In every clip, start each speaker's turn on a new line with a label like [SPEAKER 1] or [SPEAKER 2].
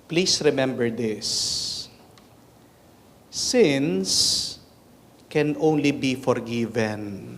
[SPEAKER 1] Please remember this. Sins can only be forgiven,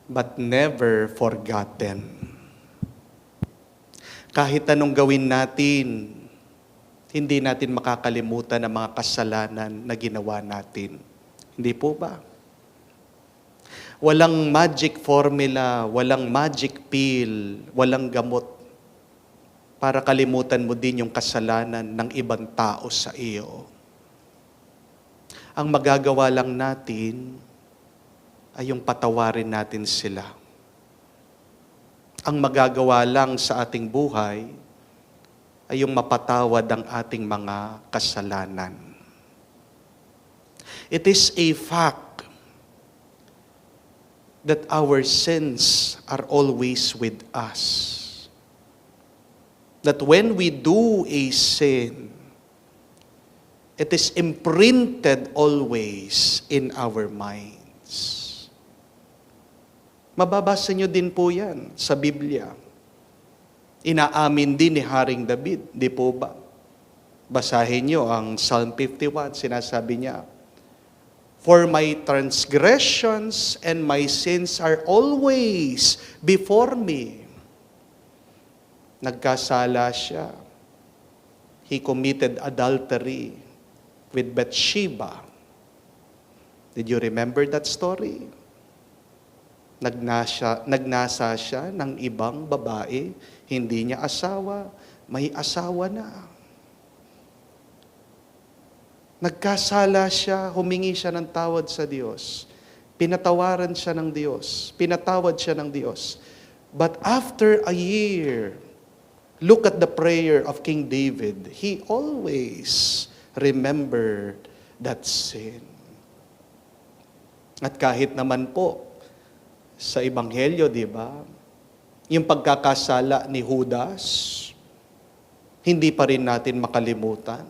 [SPEAKER 1] but never forgotten. Kahit anong gawin natin, hindi natin makakalimutan ang mga kasalanan na ginawa natin. Hindi po ba? Walang magic formula, walang magic pill, walang gamot para kalimutan mo din yung kasalanan ng ibang tao sa iyo. Ang magagawa lang natin ay yung patawarin natin sila. Ang magagawa lang sa ating buhay ay yung mapatawad ang ating mga kasalanan. It is a fact that our sins are always with us. That when we do a sin, it is imprinted always in our minds. Mababasa nyo din po yan sa Biblia. Inaamin din ni Haring David, di po ba? Basahin nyo ang Psalm 51, sinasabi niya, "For my transgressions and my sins are always before me." Nagkasala siya. He committed adultery with Bathsheba. Did you remember that story? Nagnasa siya ng ibang babae, hindi niya asawa, may asawa na. Nagkasala siya, humingi siya ng tawad sa Diyos. Pinatawaran siya ng Diyos. Pinatawad siya ng Diyos. But after a year, look at the prayer of King David. He always remembered that sin. At kahit naman po, sa Ebanghelyo, di ba? Yung pagkakasala ni Judas, hindi pa rin natin makalimutan.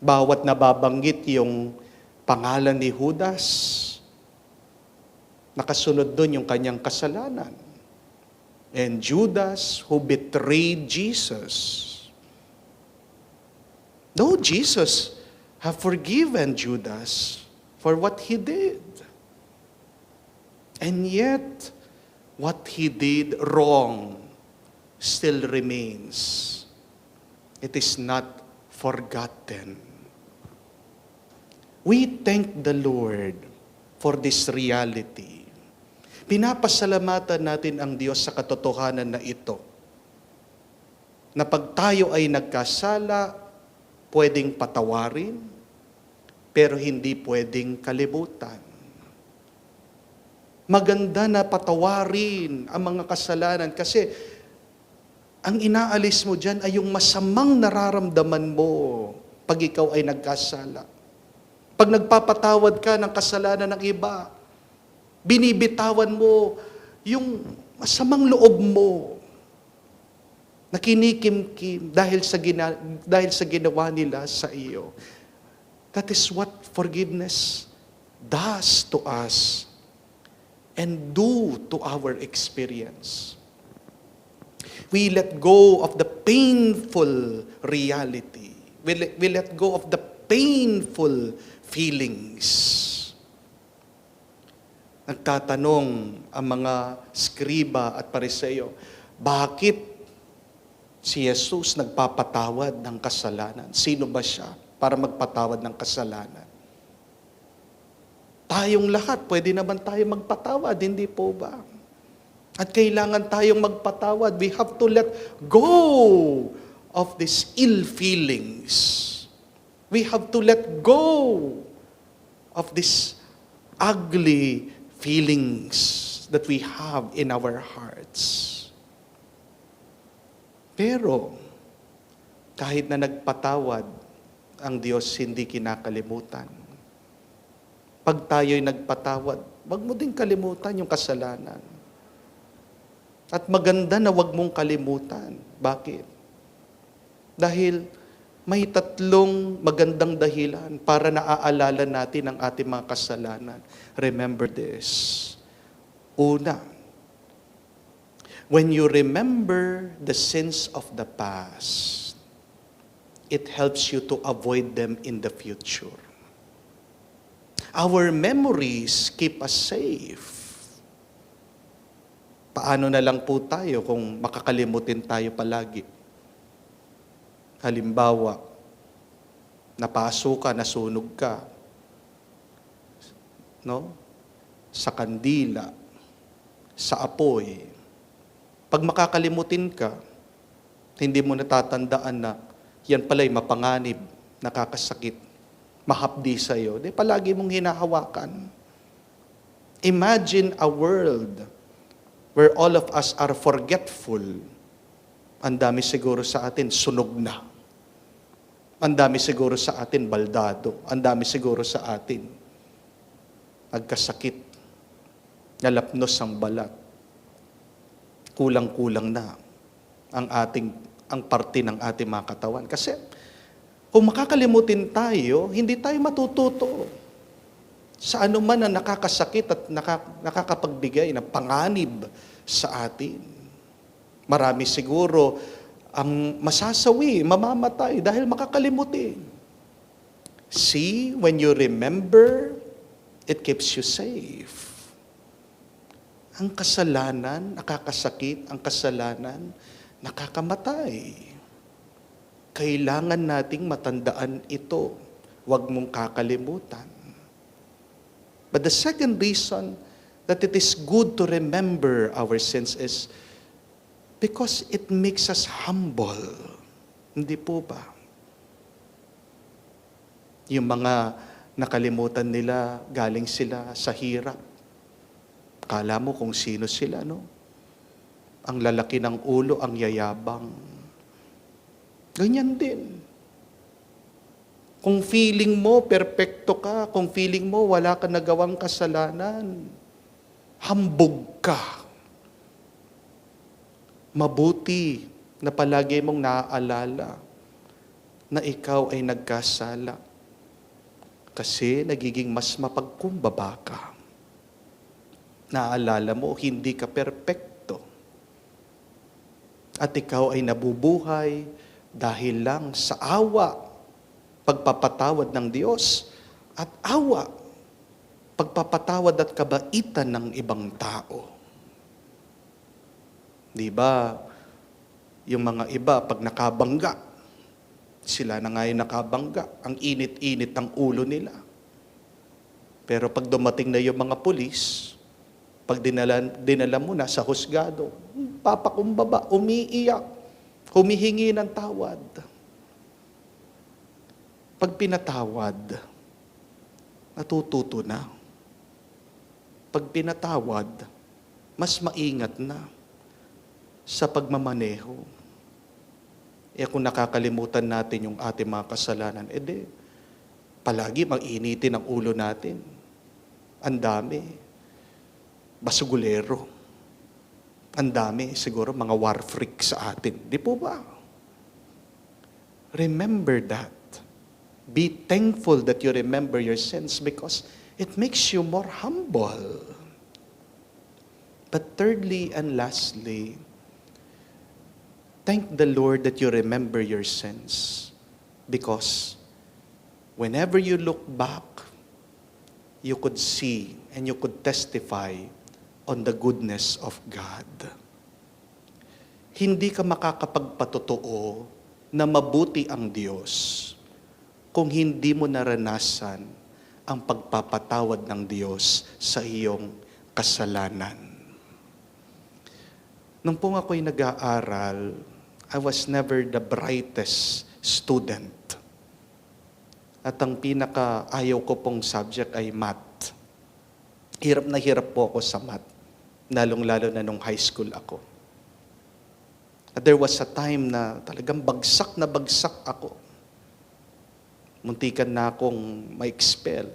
[SPEAKER 1] Bawat nababanggit yung pangalan ni Judas, nakasunod doon yung kanyang kasalanan. And Judas who betrayed Jesus. Though Jesus have forgiven Judas for what he did. And yet, what he did wrong still remains. It is not forgotten. We thank the Lord for this reality. Pinapasalamatan natin ang Diyos sa katotohanan na ito. Na pag tayo ay nagkasala, pwedeng patawarin, pero hindi pwedeng kalimutan. Maganda na patawarin ang mga kasalanan kasi ang inaalis mo dyan ay yung masamang nararamdaman mo pag ikaw ay nagkasala. Pag nagpapatawad ka ng kasalanan ng iba, binibitawan mo yung masamang loob mo na kinikimkim dahil sa ginawa nila sa iyo. That is what forgiveness does to us and do to our experience. We let go of the painful reality. We let go of the painful feelings. Nagtatanong ang mga skriba at pariseyo, bakit si Jesus nagpapatawad ng kasalanan? Sino ba siya para magpatawad ng kasalanan? Tayong lahat, pwede naman tayo magpatawad, hindi po ba? At kailangan tayong magpatawad. We have to let go of these ill feelings. We have to let go of these ugly feelings that we have in our hearts. Pero, kahit na nagpatawad, ang Diyos hindi kinakalimutan. Pag tayo'y nagpatawad, wag mo din kalimutan yung kasalanan. At maganda na wag mong kalimutan. Bakit? Dahil may tatlong magandang dahilan para naaalala natin ang ating mga kasalanan. Remember this. Una, When you remember the sins of the past, it helps you to avoid them in the future. Our memories keep us safe. Paano na lang po tayo kung makakalimutin tayo palagi? Halimbawa, napaso ka, nasunog ka, no? Sa kandila, sa apoy. Pag makakalimutin ka, hindi mo natatandaan na yan pala'y mapanganib, nakakasakit, mahapdi sa'yo. Di palagi mong hinahawakan. Imagine a world where all of us are forgetful. Ang dami siguro sa atin, sunog na. Ang dami siguro sa atin, baldado. Ang dami siguro sa atin, nagkasakit, nalapnos ang balat. Kulang-kulang na ang parte ng ating mga katawan. Kasi kung makakalimutin tayo, hindi tayo matututo sa anuman na nakakasakit at nakakapagbigay ng panganib sa atin. Marami siguro ang masasawi, mamamatay dahil makakalimutin. See, when you remember, it keeps you safe. Ang kasalanan, nakakasakit. Ang kasalanan, nakakamatay. Kailangan nating matandaan ito. Huwag mong kakalimutan. But the second reason that it is good to remember our sins is because it makes us humble. Hindi po ba? Yung mga nakalimutan nila, galing sila sa hirap. Kala mo kung sino sila, no? Ang lalaki ng ulo, ang yayabang. Ganyan din. Kung feeling mo, perpekto ka. Kung feeling mo, wala ka nagawang kasalanan. Hambog ka. Mabuti na palagi mong naaalala na ikaw ay nagkasala. Kasi nagiging mas mapagkumbaba ka. Naaalala mo, hindi ka perpekto. At ikaw ay nabubuhay dahil lang sa awa, pagpapatawad ng Diyos, at awa, pagpapatawad at kabaitan ng ibang tao. Di ba, yung mga iba, pag nakabangga, sila na nga yung nakabangga, ang init-init ng ulo nila. Pero pag dumating na yung mga pulis, pag dinala mo na sa husgado, papakumbaba, umiiyak, humihingi ng tawad. Pag pinatawad, natututo na. Pag pinatawad, mas maingat na sa pagmamaneho. Kung nakakalimutan natin yung ating mga kasalanan, palagi mag-initin ang ulo natin. Ang dami. Basugulero. Ang dami, siguro, mga war freak sa atin. Di po ba? Remember that. Be thankful that you remember your sins because it makes you more humble. But thirdly and lastly, thank the Lord that you remember your sins because whenever you look back, you could see and you could testify on the goodness of God. Hindi ka makakapagpatotoo na mabuti ang Diyos kung hindi mo naranasan ang pagpapatawad ng Diyos sa iyong kasalanan. Nung po ako'y nag-aaral, I was never the brightest student. At ang pinaka-ayaw ko pong subject ay math. Hirap na hirap po ako sa math. Lalong-lalo na nung high school ako. At there was a time na talagang bagsak na bagsak ako. Muntikan na akong ma-expel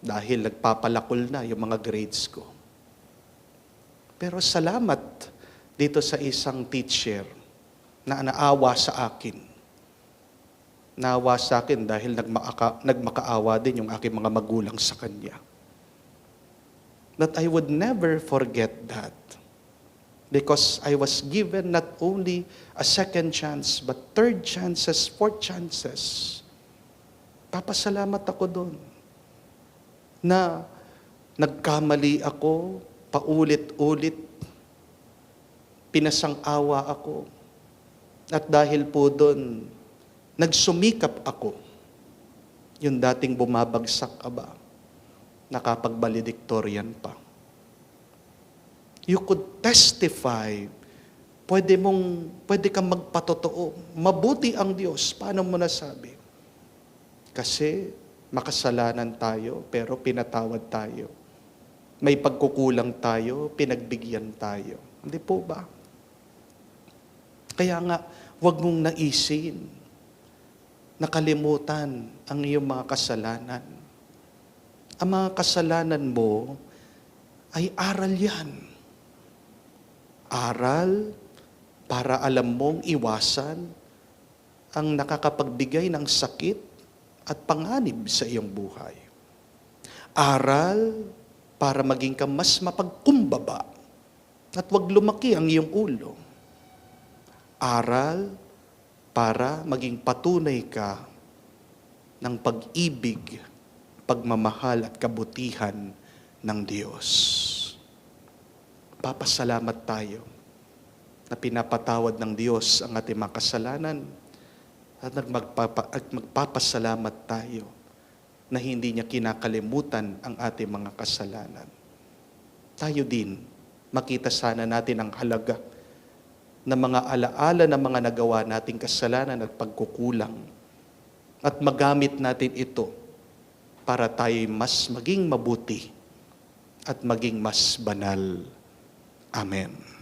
[SPEAKER 1] dahil nagpapalakol na yung mga grades ko. Pero salamat dito sa isang teacher na naawa sa akin. Naawa sa akin dahil nagmakaawa din yung aking mga magulang sa kanya. That I would never forget that. Because I was given not only a second chance, but third chances, fourth chances. Papasalamat ako doon na nagkamali ako, paulit-ulit, pinasang-awa ako. At dahil po doon, nagsumikap ako. Yung dating bumabagsak ka ba, nakapag-valedictorian pa. You could testify. Pwede kang magpatotoo. Mabuti ang Diyos. Paano mo nasabi? Kasi makasalanan tayo, pero pinatawad tayo. May pagkukulang tayo, pinagbigyan tayo. Hindi po ba? Kaya nga, huwag mong naisin, nakalimutan ang iyong mga kasalanan. Ang mga kasalanan mo ay aral yan. Aral para alam mong iwasan ang nakakapagbigay ng sakit at panganib sa iyong buhay. Aral para maging ka mas mapagkumbaba at huwag lumaki ang iyong ulo. Aral para maging patunay ka ng pag-ibig, pagmamahal at kabutihan ng Diyos. Papasalamat tayo na pinapatawad ng Diyos ang ating mga kasalanan at magpapasalamat tayo na hindi niya kinakalimutan ang ating mga kasalanan. Tayo din, makita sana natin ang halaga ng mga alaala ng mga nagawa nating kasalanan at pagkukulang at magamit natin ito para tayo mas maging mabuti at maging mas banal. Amen.